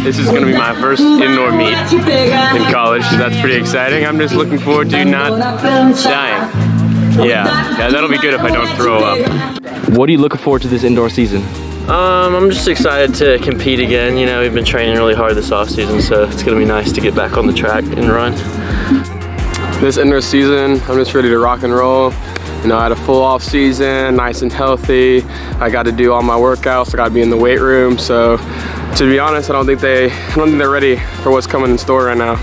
This is going to be my first indoor meet in college, so that's pretty exciting. I'm just looking forward to not dying. Yeah, that'll be good if I don't throw up. What are you looking forward to this indoor season? I'm just excited to compete again. You know, we've been training really hard this off season, so it's gonna be nice to get back on the track and run. This indoor season, I'm just ready to rock and roll. You know, I had a full off season, nice and healthy. I got to do all my workouts. I got to be in the weight room. So, to be honest, I don't think they're ready for what's coming in store right now.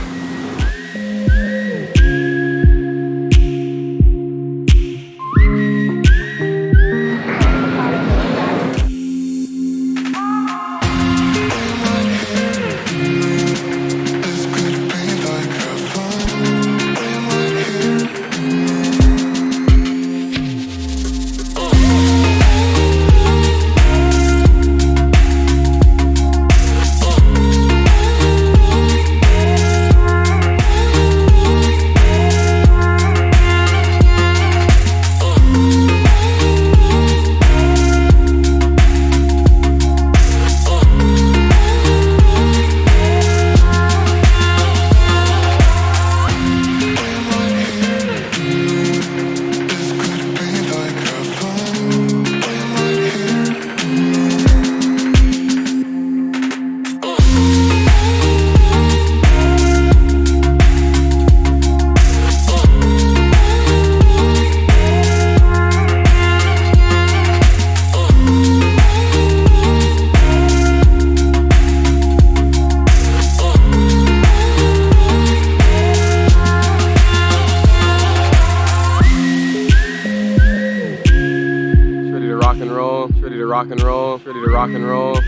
Ready to rock and roll, ready to rock and roll.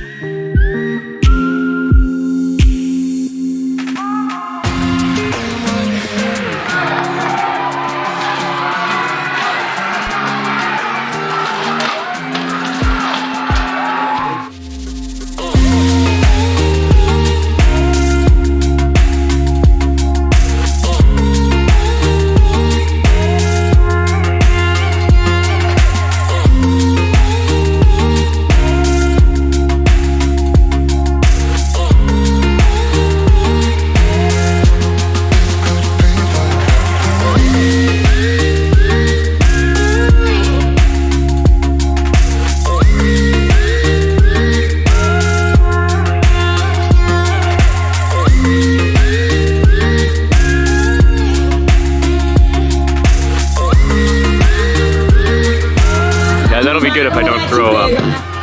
That'll be good if I don't throw up.